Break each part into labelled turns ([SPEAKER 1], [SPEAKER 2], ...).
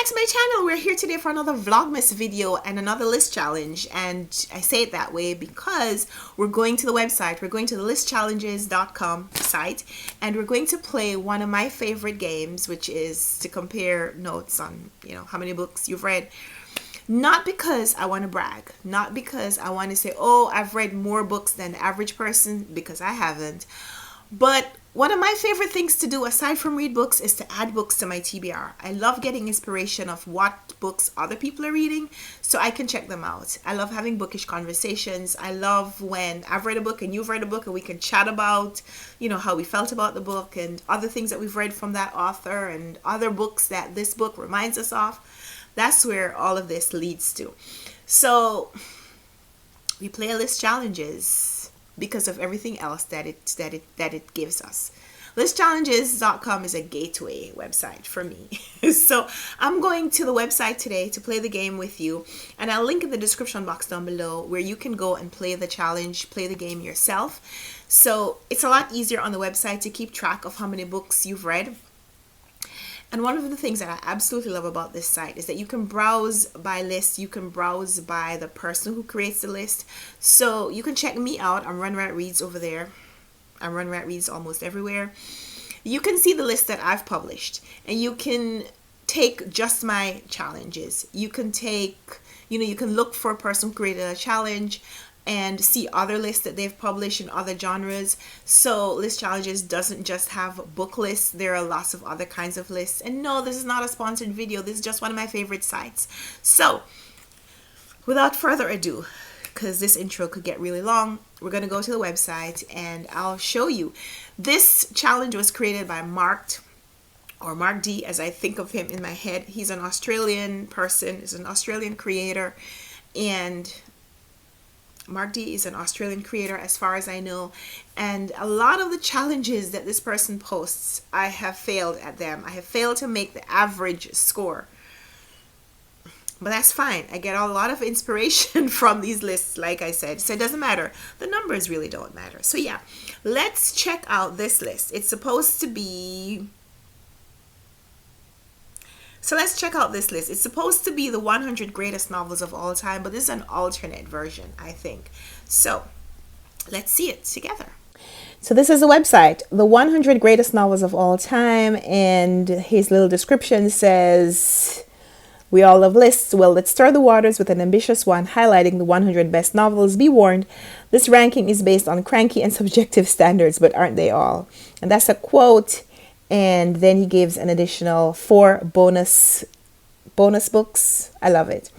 [SPEAKER 1] back to my channel. We're here today for another Vlogmas video and another list challenge. And I say it that way because we're going to the website. We're going to the listchallenges.com site and we're going to play one of my favorite games, which is to compare notes on, how many books you've read. Not because I want to brag, not because I want to say, oh, I've read more books than the average person, because I haven't. But one of my favorite things to do aside from read books is to add books to my TBR. I love getting inspiration of what books other people are reading so I can check them out. I love having bookish conversations. I love when I've read a book and you've read a book and we can chat about, how we felt about the book and other things that we've read from that author and other books that this book reminds us of. That's where all of this leads to. So we play list challenges because of everything else that it gives us. Listchallenges.com is a gateway website for me. So I'm going to the website today to play the game with you, and I'll link in the description box down below where you can go and play the challenge, play the game yourself. So it's a lot easier on the website to keep track of how many books you've read. And one of the things that I absolutely love about this site is that you can browse by list, you can browse by the person who creates the list. So you can check me out. I'm RunwrightReads over there. I'm RunwrightReads almost everywhere. You can see the list that I've published, and you can take just my challenges. You can take, you can look for a person who created a challenge and see other lists that they've published in other genres. So List Challenges doesn't just have book lists. There are lots of other kinds of lists. And no, this is not a sponsored video. This is just one of my favorite sites. So without further ado, because this intro could get really long, we're going to go to the website and I'll show you. This challenge was created by Mark D, as I think of him in my head. He's an Australian person, he's an Australian creator, and Mark D is an Australian creator as far as I know, and a lot of the challenges that this person posts, I have failed at them. I have failed to make the average score. But that's fine. I get a lot of inspiration from these lists, like I said. So it doesn't matter. The numbers really don't matter. So yeah, let's check out this list. It's supposed to be... So let's check out this list. It's supposed to be the 100 greatest novels of all time, but this is an alternate version, I think. So let's see it together. So this is the website, the 100 greatest novels of all time, and his little description says, we all love lists. Well, let's stir the waters with an ambitious one, highlighting the 100 best novels. Be warned, this ranking is based on cranky and subjective standards, but aren't they all? And that's a quote. And then he gives an additional 4 bonus books. I love it.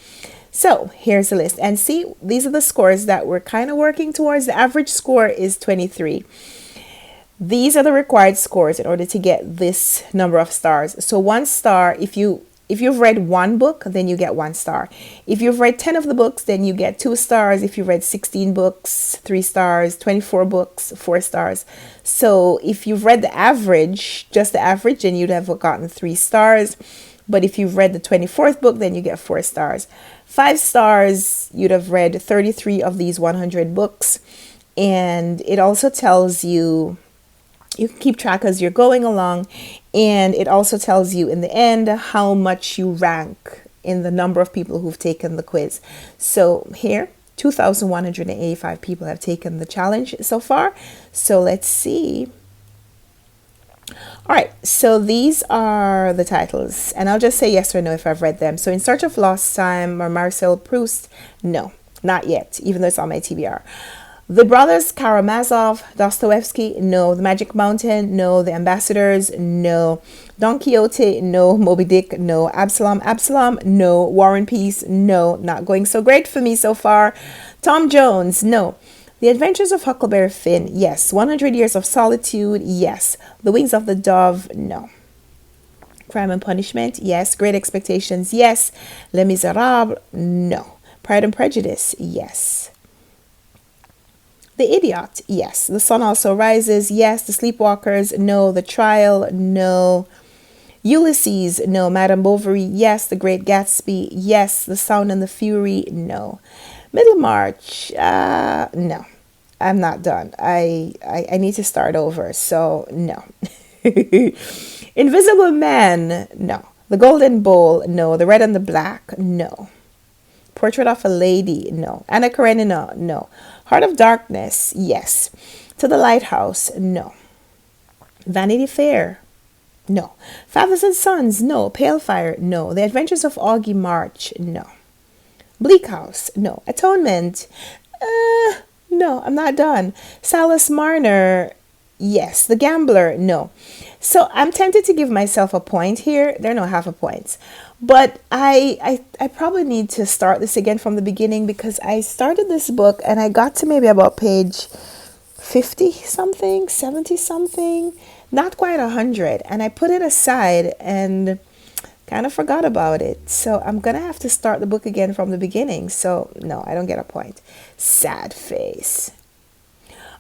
[SPEAKER 1] So here's the list. And see, these are the scores that we're kind of working towards. The average score is 23. These are the required scores in order to get this number of stars. So 1 star, if you've read 1 book, then you get 1 star. If you've read 10 of the books, then you get 2 stars. If you've read 16 books, 3 stars, 24 books, 4 stars. So if you've read the average, just the average, then you'd have gotten 3 stars. But if you've read the 24th book, then you get 4 stars. 5 stars, you'd have read 33 of these 100 books. And it also tells you, you can keep track as you're going along, and it also tells you in the end how much you rank in the number of people who've taken the quiz. So here, 2,185 people have taken the challenge so far. So let's see. All right, so these are the titles, and I'll just say yes or no if I've read them. So In Search of Lost Time or Marcel Proust, no, not yet, even though it's on my TBR. The Brothers Karamazov, Dostoevsky, no. The Magic Mountain, no. The Ambassadors, no. Don Quixote, no. Moby Dick, no. Absalom, no. War and Peace, no. Not going so great for me so far. Tom Jones, no. The Adventures of Huckleberry Finn, yes. 100 Years of Solitude, yes. The Wings of the Dove, no. Crime and Punishment, yes. Great Expectations, yes. Les Miserables, no. Pride and Prejudice, yes. The Idiot, yes. The Sun Also Rises, yes. The Sleepwalkers, no. The Trial, no. Ulysses, no. Madame Bovary, yes. The Great Gatsby, yes. The Sound and the Fury, no. Middlemarch, no. I'm not done. I need to start over, so no. Invisible Man, no. The Golden Bowl, no. The Red and the Black, no. Portrait of a Lady, no. Anna Karenina, no. Heart of Darkness, yes. To the Lighthouse, no. Vanity Fair, no. Fathers and Sons, no. Pale Fire, no. The Adventures of Augie March, no. Bleak House, no. Atonement, no, I'm not done. Silas Marner, yes. The Gambler, no. So I'm tempted to give myself a point here. There are no half a points. But I probably need to start this again from the beginning, because I started this book and I got to maybe about page 50 something, 70 something, not quite 100. And I put it aside and kind of forgot about it. So I'm going to have to start the book again from the beginning. So no, I don't get a point. Sad face.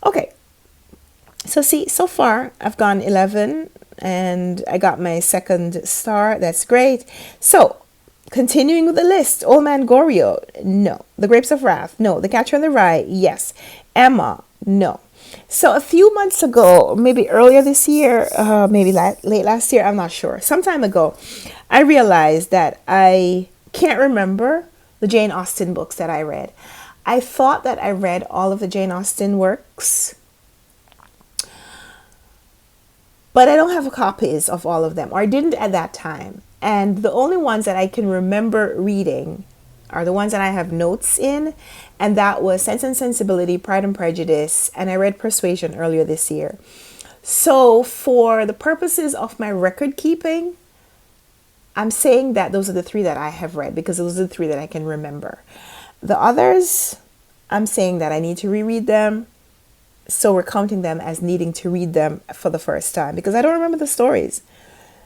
[SPEAKER 1] Okay. So see, so far I've gone 11 and I got my second star. That's great. So continuing with the list, Old Man Gorio, no. The Grapes of Wrath, no. The Catcher in the Rye, yes. Emma, no. So a few months ago, maybe earlier this year, maybe late last year, I'm not sure. Some time ago, I realized that I can't remember the Jane Austen books that I read. I thought that I read all of the Jane Austen works, but I don't have copies of all of them, or I didn't at that time. And the only ones that I can remember reading are the ones that I have notes in, and that was Sense and Sensibility, Pride and Prejudice, and I read Persuasion earlier this year. So for the purposes of my record keeping, I'm saying that those are the three that I have read, because those are the three that I can remember. The others, I'm saying that I need to reread them. So we're counting them as needing to read them for the first time, because I don't remember the stories.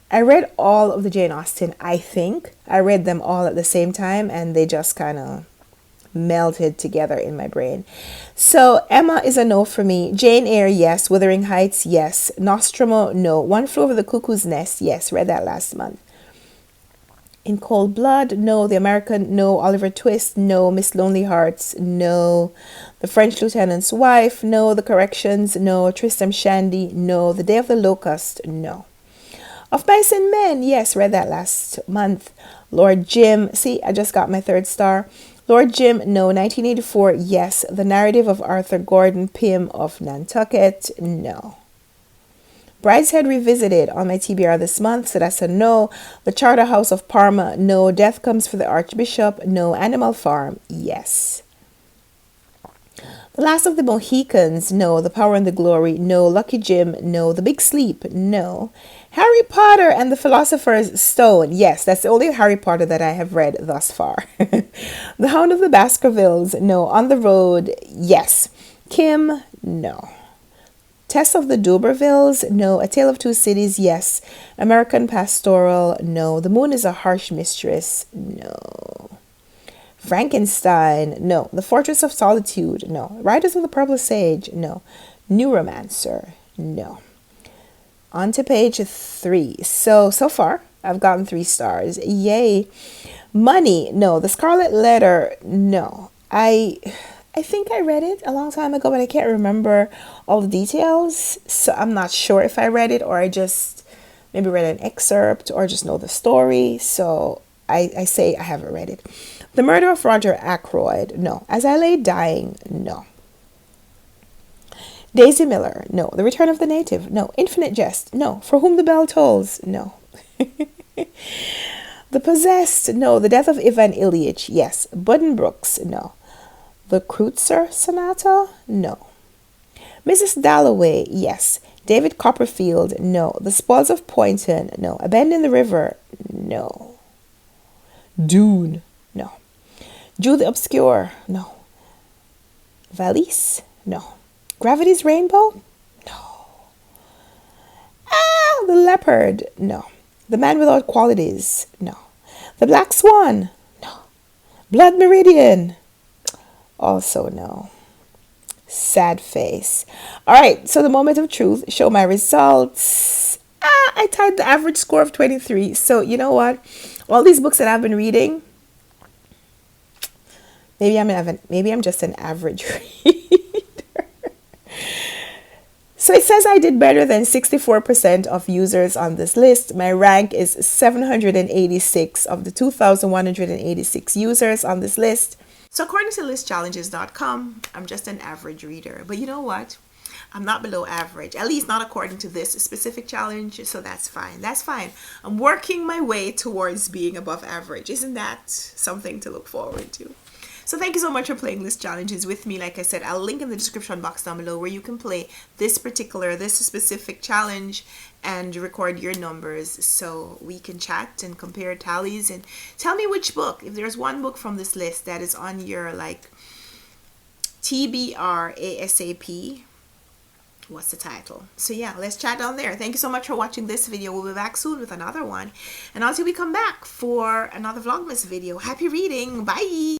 [SPEAKER 1] I read all of the Jane Austen, I think. I read them all at the same time, and they just kind of melted together in my brain. So Emma is a no for me. Jane Eyre, yes. Wuthering Heights, yes. Nostromo, no. One Flew Over the Cuckoo's Nest, yes. Read that last month. In Cold Blood, no. The American, no. Oliver Twist, no. Miss Lonely Hearts, no. The French Lieutenant's Wife, no. The Corrections, no. Tristram Shandy, no. The Day of the Locust, no. Of Mice and Men, yes. Read that last month. Lord Jim, see, I just got my third star. Lord Jim, no. 1984, yes. The Narrative of Arthur Gordon Pym of Nantucket, no. Brideshead Revisited on my TBR this month, so that's a no. The Charterhouse of Parma, no. Death Comes for the Archbishop, no. Animal Farm, yes. The Last of the Mohicans, no. The Power and the Glory, no. Lucky Jim, no. The Big Sleep, no. Harry Potter and the Philosopher's Stone, yes. That's the only Harry Potter that I have read thus far. The Hound of the Baskervilles, no. On the Road, yes. Kim, no. Tess of the D'Urbervilles, no. A Tale of Two Cities, yes. American Pastoral, no. The Moon is a Harsh Mistress, no. Frankenstein, no. The Fortress of Solitude, no. Riders of the Purple Sage, no. Neuromancer, no. On to page 3. So far, I've gotten 3 stars. Yay. Money, no. The Scarlet Letter, no. I think I read it a long time ago, but I can't remember all the details. So I'm not sure if I read it, or I just maybe read an excerpt, or just know the story. So I say I haven't read it. The Murder of Roger Ackroyd, no. As I Lay Dying, no. Daisy Miller, no. The Return of the Native, no. Infinite Jest, no. For Whom the Bell Tolls, no. The Possessed, no. The Death of Ivan Ilyich, yes. Buddenbrooks, no. The Kreutzer Sonata, no. Mrs. Dalloway, yes. David Copperfield, no. The Spoils of Poynton, no. A Bend in the River, no. Dune, no. Jude the Obscure, no. Valise, no. Gravity's Rainbow, no. The Leopard, no. The Man Without Qualities, no. The Black Swan, no. Blood Meridian, also no. Sad face. All right, so the moment of truth, show my results. I tied the average score of 23. So you know what? All these books that I've been reading, maybe I'm just an average reader. So it says I did better than 64% of users on this list. My rank is 786 of the 2,186 users on this list. So according to listchallenges.com, I'm just an average reader. But you know what? I'm not below average, at least not according to this specific challenge. So that's fine. That's fine. I'm working my way towards being above average. Isn't that something to look forward to? So thank you so much for playing list challenges with me. Like I said, I'll link in the description box down below where you can play this specific challenge and record your numbers so we can chat and compare tallies, and tell me which book, if there's one book from this list that is on your like TBR ASAP, what's the title? So yeah, let's chat down there. Thank you so much for watching this video. We'll be back soon with another one, and until we come back for another Vlogmas video, happy reading. Bye.